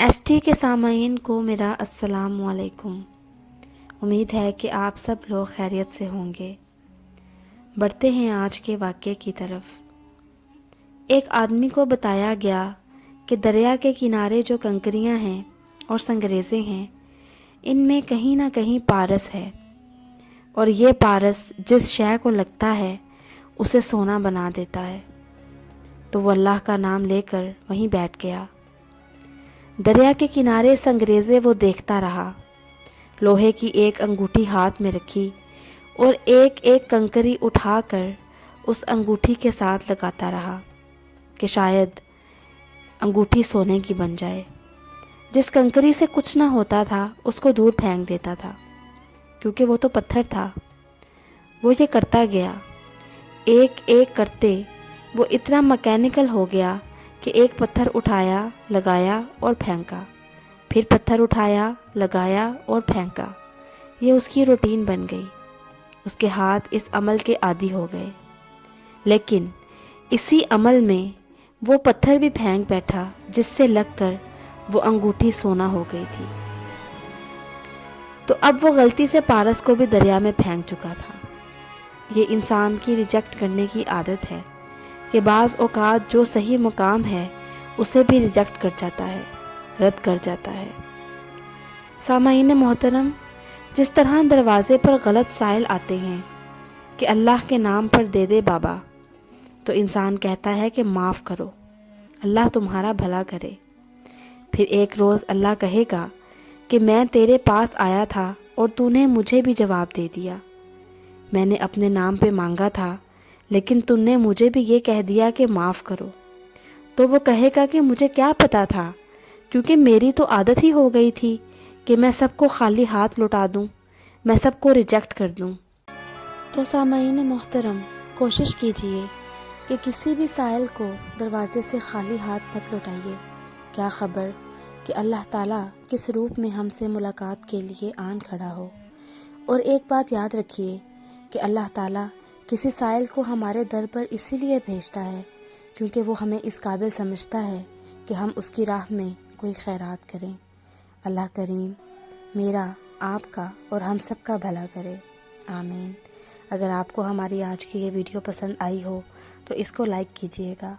ST کے سامعین کو میرا السلام علیکم۔ امید ہے کہ آپ سب لوگ خیریت سے ہوں گے۔ بڑھتے ہیں آج کے واقعے کی طرف۔ ایک آدمی کو بتایا گیا کہ دریا کے کنارے جو کنکریاں ہیں اور سنگریزے ہیں، ان میں کہیں نہ کہیں پارس ہے، اور یہ پارس جس شے کو لگتا ہے اسے سونا بنا دیتا ہے۔ تو وہ اللہ کا نام لے کر وہیں بیٹھ گیا۔ دریا کے کنارے سنگریزے وہ دیکھتا رہا، لوہے کی ایک انگوٹھی ہاتھ میں رکھی اور ایک ایک کنکری اٹھا کر اس انگوٹھی کے ساتھ لگاتا رہا کہ شاید انگوٹھی سونے کی بن جائے۔ جس کنکری سے کچھ نہ ہوتا تھا اس کو دور پھینک دیتا تھا، کیونکہ وہ تو پتھر تھا۔ وہ یہ کرتا گیا، ایک ایک کرتے وہ اتنا مکینیکل ہو گیا کہ ایک پتھر اٹھایا، لگایا اور پھینکا، پھر پتھر اٹھایا، لگایا اور پھینکا۔ یہ اس کی روٹین بن گئی۔ اس کے ہاتھ اس عمل کے عادی ہو گئے۔ لیکن اسی عمل میں وہ پتھر بھی پھینک بیٹھا جس سے لگ کر وہ انگوٹھی سونا ہو گئی تھی۔ تو اب وہ غلطی سے پارس کو بھی دریا میں پھینک چکا تھا۔ یہ انسان کی ریجیکٹ کرنے کی عادت ہے کہ بعض اوقات جو صحیح مقام ہے اسے بھی ریجیکٹ کر جاتا ہے، رد کر جاتا ہے۔ سامعین محترم، جس طرح دروازے پر غلط سائل آتے ہیں کہ اللہ کے نام پر دے دے بابا، تو انسان کہتا ہے کہ معاف کرو، اللہ تمہارا بھلا کرے۔ پھر ایک روز اللہ کہے گا کہ میں تیرے پاس آیا تھا اور تو نے مجھے بھی جواب دے دیا۔ میں نے اپنے نام پہ مانگا تھا، لیکن تم نے مجھے بھی یہ کہہ دیا کہ معاف کرو۔ تو وہ کہے گا کہ مجھے کیا پتا تھا، کیونکہ میری تو عادت ہی ہو گئی تھی کہ میں سب کو خالی ہاتھ لوٹا دوں، میں سب کو ریجیکٹ کر دوں۔ تو سامعین محترم، کوشش کیجئے کہ کسی بھی سائل کو دروازے سے خالی ہاتھ مت لوٹائیے۔ کیا خبر کہ اللہ تعالیٰ کس روپ میں ہم سے ملاقات کے لیے آن کھڑا ہو۔ اور ایک بات یاد رکھیے کہ اللہ تعالیٰ کسی سائل کو ہمارے در پر اسی لیے بھیجتا ہے کیونکہ وہ ہمیں اس قابل سمجھتا ہے کہ ہم اس کی راہ میں کوئی خیرات کریں۔ اللہ کریم میرا، آپ کا اور ہم سب کا بھلا کرے، آمین۔ اگر آپ کو ہماری آج کی یہ ویڈیو پسند آئی ہو تو اس کو لائک کیجئے گا۔